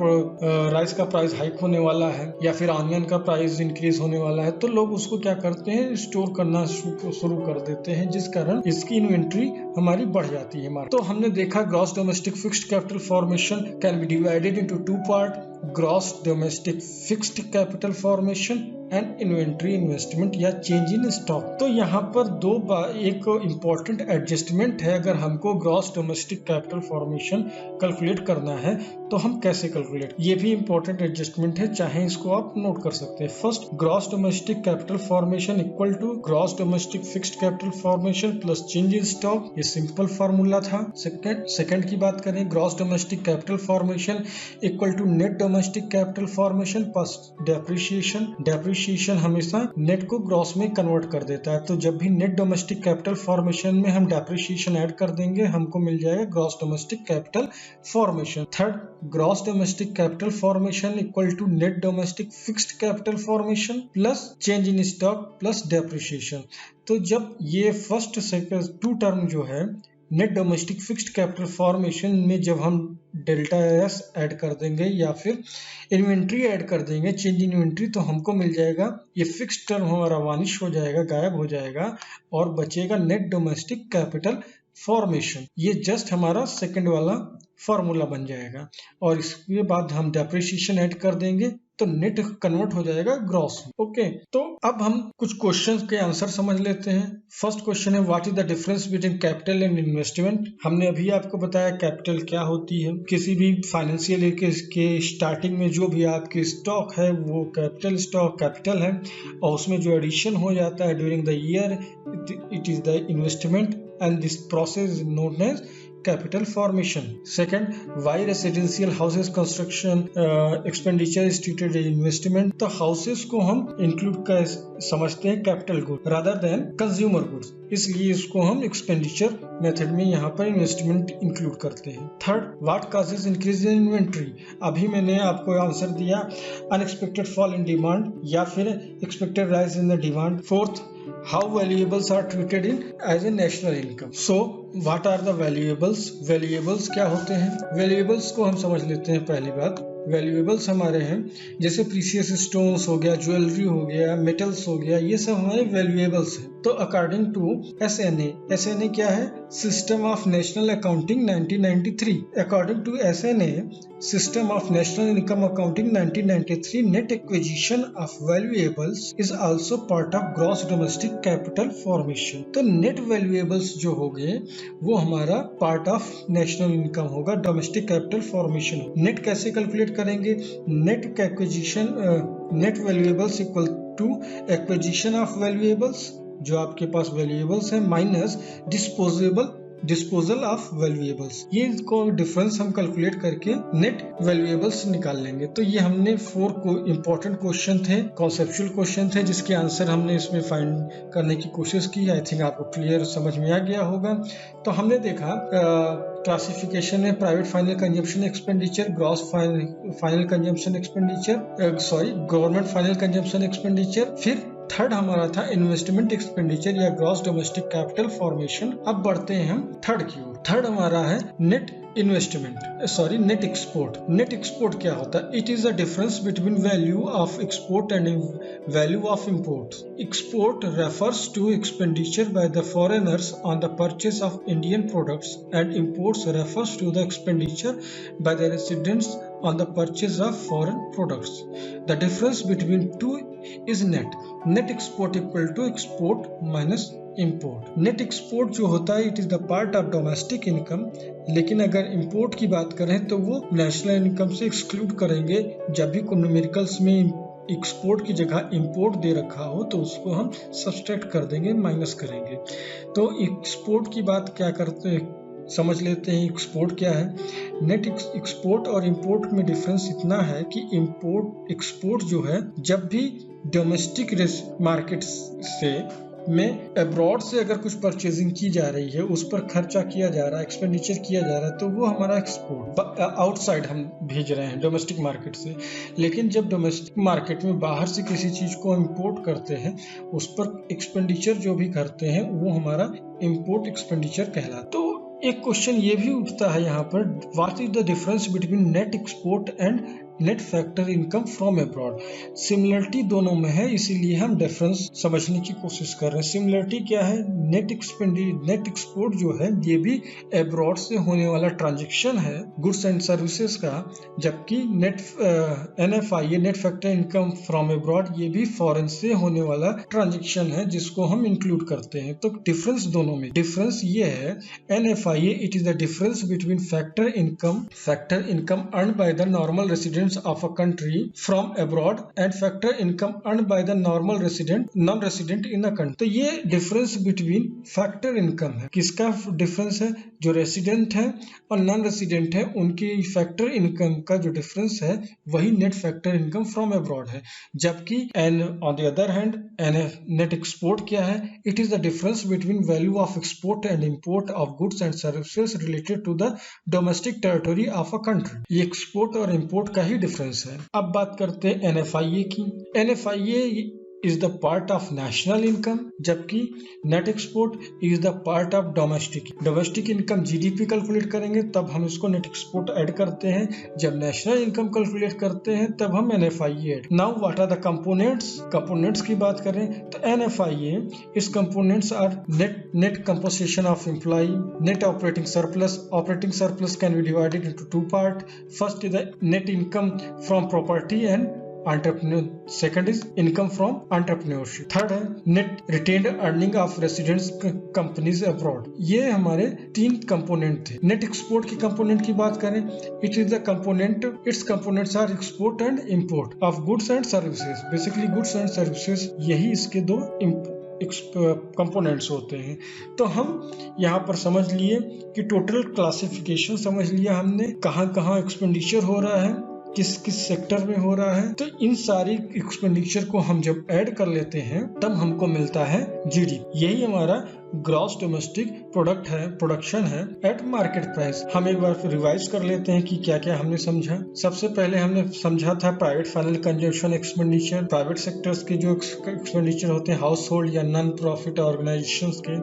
प्राइस हाइक होने वाला है या फिर ऑनियन का प्राइस इंक्रीज होने वाला है, तो लोग उसको क्या करते हैं, स्टोर करना शुरू कर देते हैं, जिस कारण इसकी इन्वेंट्री हमारी बढ़ जाती है। तो हमने देखा gross domestic fixed capital formation can be divided into two part, gross domestic fixed capital formation and inventory investment या चेंज इन स्टॉक। तो यहाँ पर एक इम्पोर्टेंट एडजस्टमेंट है। अगर हमको gross domestic capital formation calculate करना है तो हम कैसे कैलकुलेट, ये भी इम्पोर्टेंट एडजस्टमेंट है, चाहे इसको आप नोट कर सकते हैं। First, gross domestic capital formation equal to gross domestic fixed capital formation plus change in stock, ये सिंपल फॉर्मूला था। सेकंड की बात करें, gross domestic capital formation equal to net domestic capital formation plus depreciation हमेशा net को gross में convert कर देता है, तो जब भी नेट डोमेस्टिक कैपिटल फॉर्मेशन में हम डेप्रिसिएशन ऐड कर देंगे, हमको मिल जाएगा gross domestic capital formation. Third, gross domestic capital formation equal to net domestic fixed capital formation plus change in stock plus depreciation. तो जब ये फर्स्ट सेकंड टू टर्म जो है net domestic fixed capital formation में जब हम delta S add कर देंगे या फिर इन्वेंट्री ऐड कर देंगे, चेंज इन इन्वेंट्री, तो हमको मिल जाएगा ये फिक्स्ड टर्म हमारा वानिश हो जाएगा, गायब हो जाएगा और बचेगा नेट डोमेस्टिक कैपिटल फॉर्मेशन। ये जस्ट हमारा सेकंड वाला फॉर्मूला बन जाएगा और इसके बाद हम डेप्रिसिएशन ऐड कर देंगे तो नेट कन्वर्ट हो जाएगा ग्रॉस में। ओके, तो अब हम कुछ क्वेश्चंस के आंसर समझ लेते हैं। फर्स्ट क्वेश्चन है what is the difference between capital and investment. हमने अभी आपको बताया कैपिटल क्या होती है। किसी भी फाइनेंशियल ईयर के स्टार्टिंग में जो भी आपकी स्टॉक है वो कैपिटल है और उसमें जो एडिशन हो जाता है during the year it is the investment and this process is known as capital formation. Second, why residential houses construction expenditure is treated as investment. तो houses को हम include समझते हैं capital good rather than consumer goods, इसलिए इसको हम expenditure method में यहाँ पर investment include करते हैं। Third, what causes increase in inventory. अभी मैंने आपको आंसर दिया unexpected fall in demand या फिर expected rise in the demand. Fourth, how valuables are treated in as a national income. So what are the valuables? Valuables क्या होते हैं? Valuables को हम समझ लेते हैं। पहली बात, वैल्यूएबल्स हमारे हैं जैसे प्रीशियस स्टोन्स हो गया, ज्वेलरी हो गया, मेटल्स हो गया, ये सब हमारे वैल्यूएबल्स हैं। तो अकॉर्डिंग टू एसएनए क्या है? System of national accounting 1993। According to SNA system of national income accounting 1993, net acquisition of valuables is also part of gross domestic capital formation. तो नेट वैल्यूएबल्स जो हो गए वो हमारा पार्ट ऑफ नेशनल इनकम होगा, domestic capital formation. Net कैसे calculate करेंगे? Net acquisition, net valuables equal to acquisition of valuables जो आपके पास वैल्यूएबल्स है माइनस डिस्पोजल ऑफ वैल्यूएबल्स, ये को डिफरेंस हम कैलकुलेट करके नेट वैल्यूएबल्स निकाल लेंगे। तो ये हमने 4 को इम्पोर्टेंट क्वेश्चन थे, कॉन्सेप्चुअल क्वेश्चन थे, जिसके आंसर हमने इसमें फाइंड करने की कोशिश की। आई थिंक आपको क्लियर समझ में आ गया होगा। तो हमने देखा क्लासिफिकेशन है private final consumption expenditure, gross final consumption expenditure, government final consumption expenditure. फिर थर्ड हमारा था इन्वेस्टमेंट एक्सपेंडिचर या ग्रॉस डोमेस्टिक कैपिटल फॉर्मेशन। अब बढ़ते हैं हम थर्ड की ओर। थर्ड हमारा है net net export. Net export क्या होता है? It is the difference between value of export and value of import. Export refers to expenditure by the foreigners on the purchase of Indian products and imports refers to the expenditure by the residents on the purchase of foreign products. The difference between two is net. Net export equal to export minus import. Net export जो होता है it is the part of domestic income, लेकिन अगर import की बात करें तो वो national income से exclude करेंगे। जब भी न्यूमेरिकल्स में एक्सपोर्ट की जगह इंपोर्ट दे रखा हो तो उसको हम सब्सट्रैक्ट कर देंगे, माइनस करेंगे। तो एक्सपोर्ट की बात क्या करते हैं, समझ लेते हैं एक्सपोर्ट क्या है। नेट एक्सपोर्ट और इंपोर्ट में डिफरेंस इतना है कि एक्सपोर्ट जो है जब भी डोमेस्टिक मार्केट से में अब्रॉड से अगर कुछ परचेजिंग की जा रही है, उस पर खर्चा किया जा रहा है, एक्सपेंडिचर किया जा रहा है, तो वो हमारा एक्सपोर्ट। आउटसाइड हम भेज रहे हैं डोमेस्टिक मार्केट से। लेकिन जब डोमेस्टिक मार्केट में बाहर से किसी चीज को इंपोर्ट करते हैं, उस पर एक्सपेंडिचर जो भी करते हैं वो हमारा इंपोर्ट एक्सपेंडिचर कहलाता है। तो एक क्वेश्चन ये भी उठता है यहाँ पर, what is the difference between net export and net factor income from abroad. Similarity दोनों में है, इसीलिए हम डिफरेंस समझने की कोशिश कर रहे हैं। सिमिलरिटी क्या है? नेट एक्सपोर्ट जो है ये भी अब्रॉड से होने वाला ट्रांजेक्शन है गुड्स एंड सर्विसेज का, जबकि NFIA net factor income from abroad ये भी फॉरेन से होने वाला ट्रांजेक्शन है जिसको हम इंक्लूड करते हैं। तो डिफरेंस दोनों में, डिफरेंस ये है NFIA it is the difference between factor income earned by the normal residents of a country from abroad and factor income earned by the non-resident in a country। तो ये difference between factor income है। किसका difference है? जो resident है और non resident है उनकी फैक्टर इनकम का जो डिफरेंस है वही net factor income from abroad है। जबकि on the other hand net export क्या है? It is the difference between value of export and import of goods and services related to the domestic territory of a country. ये export और import का ही difference है। अब बात करते हैं NFIA की। NFIA is the part of national income, जबकि net export is the part of domestic income। GDP calculate करेंगे तब हम इसको नेट एक्सपोर्ट ऐड करते हैं, जब नेशनल इनकम कैलकुलेट करते हैं तब हम NFIA add. Now what are the components की बात करें तो NFIA इस components are net composition of employ, net operating surplus can be divided into 2 part. First is the net income from property and entrepreneur, second is income from entrepreneurship, third है net retained earning of residents companies abroad। ये हमारे 3 component थे। Net export की component की बात करें, it is the component, it's components are export and import of goods and services. Basically goods and services यही इसके 2 कंपोनेंट्स होते हैं। तो हम यहाँ पर समझ लिए कि टोटल क्लासिफिकेशन समझ लिया हमने, कहाँ एक्सपेंडिचर हो रहा है, किस सेक्टर में हो रहा है। तो इन सारी एक्सपेंडिचर को हम जब ऐड कर लेते हैं तब हमको मिलता है GDP। यही हमारा ग्रॉस डोमेस्टिक प्रोडक्शन है एट मार्केट प्राइस। हम एक बार रिवाइज कर लेते हैं कि क्या क्या हमने समझा। सबसे पहले हमने समझा था private final consumption expenditure, private sectors के जो एक्सपेंडिचर होते हैं हाउस होल्ड या नॉन प्रॉफिट ऑर्गेनाइजेशंस के।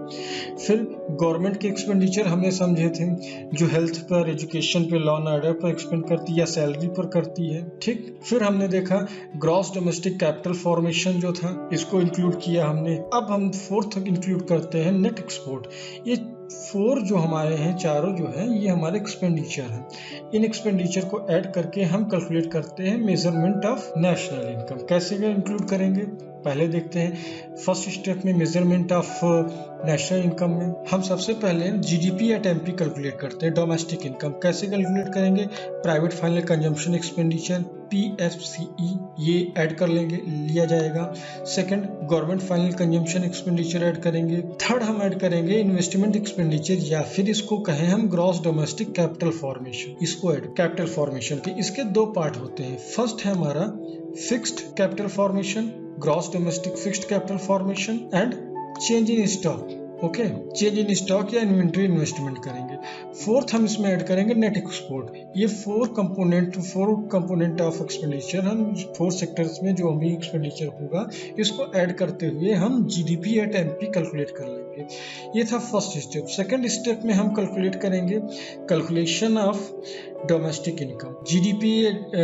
फिर गवर्नमेंट के एक्सपेंडिचर हमने समझे थे, जो हेल्थ पर, एजुकेशन पे, लॉ एंड ऑर्डर पर एक्सपेंड करती है या सैलरी पर करती है। ठीक, फिर हमने देखा ग्रॉस डोमेस्टिक कैपिटल फॉर्मेशन जो था, इसको इंक्लूड किया हमने। अब हम 4th इंक्लूड करते हैं नेट एक्सपोर्ट। ये 4 जो हमारे हैं, चारों जो हैं ये हमारे एक्सपेंडिचर हैं। इन एक्सपेंडिचर को ऐड करके हम कैलकुलेट करते हैं मेजरमेंट ऑफ नेशनल इनकम। कैसे इंक्लूड करेंगे पहले देखते हैं। फर्स्ट स्टेप में मेजरमेंट ऑफ नेशनल इनकम में हम सबसे पहले जीडीपी एट एमपी कैलकुलेट करते हैं। डोमेस्टिक इनकम कैसे कैलकुलेट करेंगे? Private final consumption expenditure PFCE ये ऐड कर लेंगे, लिया जाएगा। Second, government final consumption expenditure add करेंगे। थर्ड, हम ऐड करेंगे इन्वेस्टमेंट एक्सपेंडिचर या फिर इसको कहें हम ग्रॉस डोमेस्टिक कैपिटल फॉर्मेशन। इसको ऐड कैपिटल फॉर्मेशन के इसके दो पार्ट होते हैं। फर्स्ट है हमारा fixed capital formation, gross domestic fixed capital formation and change in stock. Okay, change in stock या इन्वेंट्री इन्वेस्टमेंट करेंगे। फोर्थ, हम इसमें ऐड करेंगे नेट एक्सपोर्ट। ये फोर कंपोनेंट ऑफ एक्सपेंडिचर, हम 4 सेक्टर्स में जो हमें एक्सपेंडिचर होगा इसको ऐड करते हुए हम जीडीपी एट एमपी कैलकुलेट कर लेंगे। ये था फर्स्ट स्टेप। सेकंड स्टेप में हम कैलकुलेट करेंगे calculation of domestic income. GDP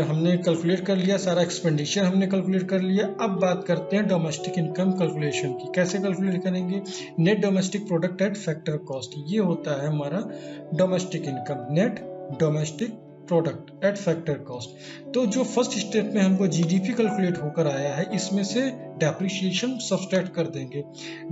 हमने कैलकुलेट कर लिया, सारा एक्सपेंडिचर हमने कैलकुलेट कर लिया। अब बात करते हैं डोमेस्टिक इनकम कैलकुलेशन की। कैसे कैलकुलेट करेंगे? Net domestic product at factor cost, ये होता है हमारा domestic income, net domestic product at factor cost. तो जो फर्स्ट स्टेप में हमको जीडीपी कैलकुलेट होकर आया है, इसमें से डेप्रिसिएशन सब्सट्रैक्ट कर देंगे।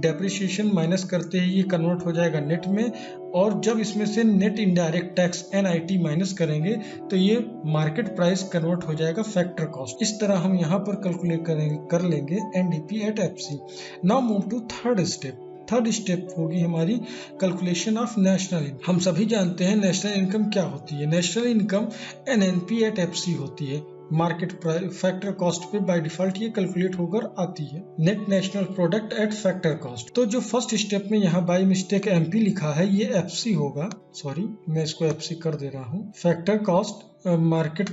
डेप्रिसिएशन माइनस करते ही ये कन्वर्ट हो जाएगा नेट में, और जब इसमें से net indirect tax NIT minus करेंगे तो ये मार्केट प्राइस कन्वर्ट हो जाएगा फैक्टर कॉस्ट। इस तरह हम यहाँ पर कैलकुलेट कर लेंगे NDP eight FC। Now move to third step. Third step होगी हमारी कैलकुलेशन ऑफ नेशनल इनकम। हम सभी जानते हैं नेशनल इनकम क्या होती है। National income NNP eight FC होती है। मार्केट प्राइस फैक्टर कॉस्ट पे बाय डिफॉल्ट ये कैलकुलेट होकर आती है। Net national product at factor cost. तो जो फर्स्ट स्टेप में यहाँ बाय मिस्टेक MP लिखा है, ये FC होगा। सॉरी, मैं इसको FC कर दे रहा हूँ। Factor cost market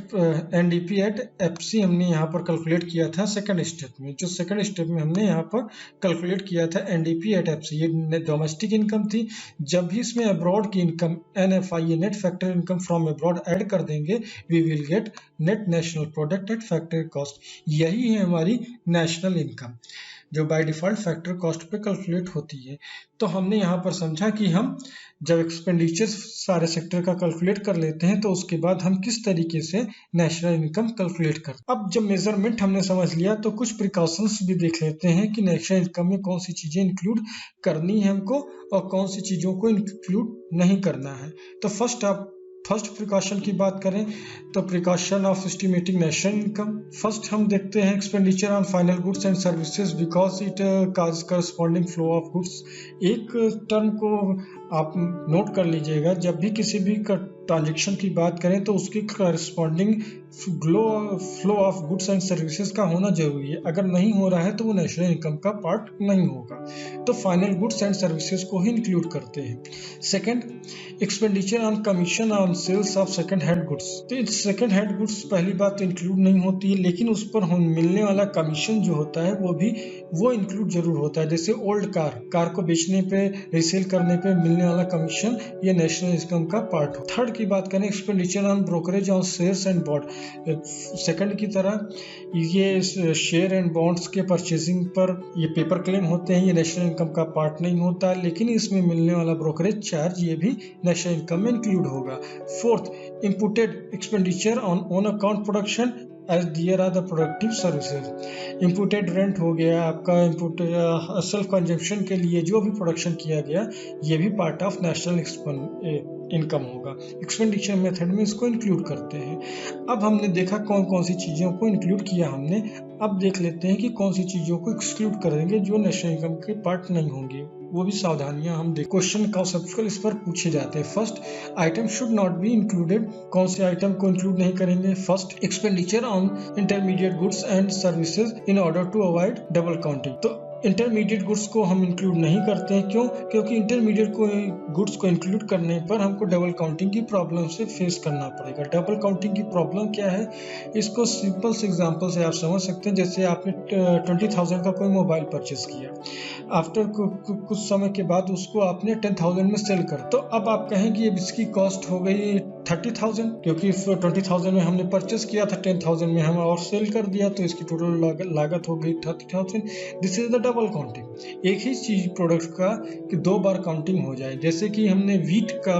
NDP eight FC हमने यहाँ पर कैलकुलेट किया था सेकंड स्टेप में। जो सेकंड स्टेप में हमने यहाँ पर कैलकुलेट किया था NDP एट FC, ये डोमेस्टिक इनकम थी। जब भी इसमें अब्रॉड की income NFI net factor income from abroad add कर देंगे, we will get net national product at factor cost. यही है हमारी नेशनल इनकम जो बाय डिफॉल्ट फैक्टर कॉस्ट पे कैलकुलेट होती है। तो हमने यहाँ पर समझा कि हम जब एक्सपेंडिचर सारे सेक्टर का कैलकुलेट कर लेते हैं तो उसके बाद हम किस तरीके से नेशनल इनकम कैलकुलेट करते हैं। अब जब मेजरमेंट हमने समझ लिया तो कुछ प्रिकॉशंस भी देख लेते हैं कि नेशनल इनकम में कौन सी चीजें इंक्लूड करनी है हमको और कौन सी चीजों को इंक्लूड नहीं करना है। तो फर्स्ट प्रिकॉशन की बात करें तो precaution of estimating national income. First हम देखते हैं expenditure on final goods and services because it cause corresponding flow of goods. एक टर्म को आप नोट कर लीजिएगा, जब भी किसी भी ट्रांजेक्शन की बात करें तो उसकी corresponding flow of goods and services का होना जरूरी है। अगर नहीं हो रहा है तो वो नेशनल इनकम का पार्ट नहीं होगा। तो फाइनल गुड्स एंड सर्विसेज को ही इंक्लूड करते हैं। Second, expenditure on commission on sales of second hand goods. तो सेकंड हैंड गुड्स पहली बात तो इंक्लूड नहीं होती है, लेकिन उस पर मिलने वाला कमीशन जो होता है वो इंक्लूड जरूर होता है। जैसे ओल्ड कार को बेचने पे, रिसेल करने पे मिलने वाला कमीशन, ये नेशनल इनकम का पार्ट हो। थर्ड की बात करें, expenditure on brokerage on shares and bond. Second की तरह ये शेयर एंड बॉन्ड्स के परचेजिंग पर ये पेपर क्लेम होते हैं, ये नेशनल इनकम का पार्ट नहीं होता, लेकिन इसमें मिलने वाला ब्रोकरेज चार्ज ये भी नेशनल इनकम में इंक्लूड होगा। Fourth, imputed expenditure on own account production as there are the productive services. Imputed rent हो गया आपका, सेल्फ कंजम्पशन के लिए जो भी प्रोडक्शन किया गया, ये भी पार्ट ऑफ नेशनल इनकम होगा। एक्सपेंडिचर मेथड में इसको इंक्लूड करते हैं। अब हमने देखा कौन कौन सी चीज़ों को इंक्लूड किया हमने। अब देख लेते हैं कि कौन सी चीज़ों को एक्सक्लूड करेंगे जो नेशनल इनकम के पार्ट नहीं होंगे। वो भी सावधानियां हम देख। क्वेश्चन कॉन्सेप्चुअल इस पर पूछे जाते हैं। First, item should not be included. कौन से आइटम को इंक्लूड नहीं करेंगे? First, expenditure on intermediate goods and services in order to avoid double counting. तो इंटरमीडिएट गुड्स को हम इंक्लूड नहीं करते हैं। क्यों? क्योंकि इंटरमीडिएट गुड्स को इंक्लूड करने पर हमको डबल काउंटिंग की प्रॉब्लम से फेस करना पड़ेगा। डबल काउंटिंग की प्रॉब्लम क्या है, इसको सिंपल से एग्जांपल से आप समझ सकते हैं। जैसे आपने 20,000 का कोई मोबाइल परचेज किया, आफ्टर कुछ समय के बाद उसको आपने 10,000 में सेल कर, तो अब आप कहें कि अब इसकी कॉस्ट हो गई 30,000, क्योंकि 20,000 में हमने परचेस किया था, 10,000 में हम और सेल कर दिया, तो इसकी टोटल लागत हो गई 30,000। This is the double counting. एक ही चीज प्रोडक्ट का कि 2 बार काउंटिंग हो जाए। जैसे कि हमने वीट का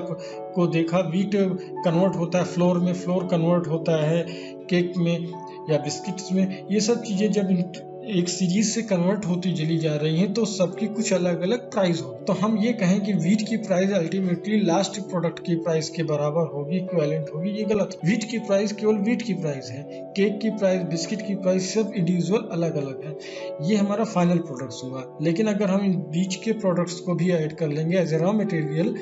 को देखा, वीट कन्वर्ट होता है फ्लोर में, फ्लोर कन्वर्ट होता है केक में या बिस्किट्स में। ये सब चीजें जब एक सीरीज से कन्वर्ट होती चली जा रही हैं तो सबकी कुछ अलग अलग प्राइस हो। तो हम ये कहें कि वीट की प्राइस अल्टीमेटली लास्ट प्रोडक्ट की प्राइस के बराबर होगी, इक्विवेलेंट होगी, ये गलत है। वीट की प्राइस केवल वीट की प्राइस है, केक की प्राइस, बिस्किट की प्राइस सब इंडिविजुअल अलग अलग है। ये हमारा फाइनल प्रोडक्ट्स हुआ। लेकिन अगर हम इन बीच के प्रोडक्ट्स को भी ऐड कर लेंगे एज ए रॉ मटेरियल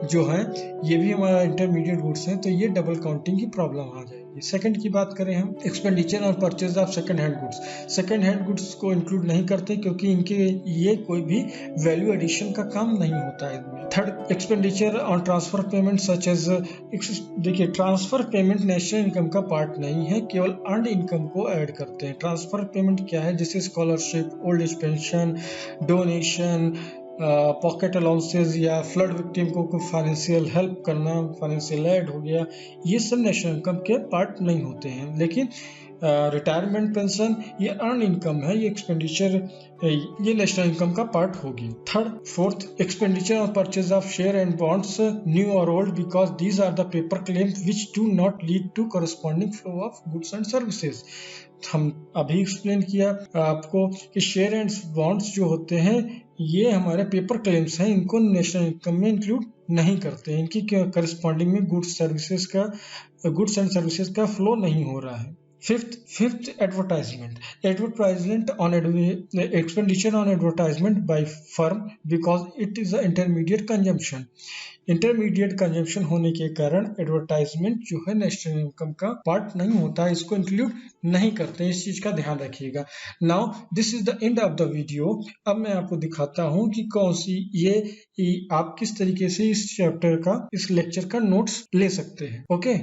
जो है, ये भी हमारा इंटरमीडिएट गुड्स हैं, तो ये डबल काउंटिंग की प्रॉब्लम आ जाएगी। सेकंड की बात करें हम, एक्सपेंडिचर और purchase of second hand goods. Second hand goods को इंक्लूड नहीं करते क्योंकि इनके ये कोई भी वैल्यू एडिशन का काम नहीं होता है इनमें। Third, expenditure on transfer payment such as, देखिए ट्रांसफर पेमेंट नेशनल इनकम का पार्ट नहीं है, केवल अर्नड इनकम को ऐड करते हैं। ट्रांसफर पेमेंट क्या है? जैसे scholarship, old age pension, donation, pocket allowances या फ्लड विक्टिम को फाइनेंशियल हेल्प करना, फाइनेंशियल एड हो गया, ये सब नेशनल इनकम के पार्ट नहीं होते हैं। लेकिन रिटायरमेंट पेंशन ये अर्न इनकम है, ये एक्सपेंडिचर, ये नेशनल इनकम का पार्ट होगी। Fourth, expenditure on purchase of share and bonds new और old because these are the paper claims which do not lead to corresponding flow of goods and services. हम अभी explain किया आपको कि share and bonds जो होते हैं ये हमारे पेपर क्लेम्स हैं, इनको नेशनल इनकम में इंक्लूड नहीं करते हैं, इनकी करस्पॉन्डिंग में गुड्स एंड सर्विसेज का फ्लो नहीं हो रहा है। Fifth, advertisement on expenditure on advertisement by firm because it is a intermediate consumption. Intermediate consumption होने के कारण एडवर्टाइजमेंट जो है नेशनल इनकम का पार्ट नहीं होता है, इसको इंक्लूड नहीं करते हैं, इस चीज का ध्यान रखिएगा। Now this is the end of the video. अब मैं आपको दिखाता हूं कि कौन सी ये आप किस तरीके से इस चैप्टर का, इस लेक्चर का नोट्स ले सकते हैं। ओके।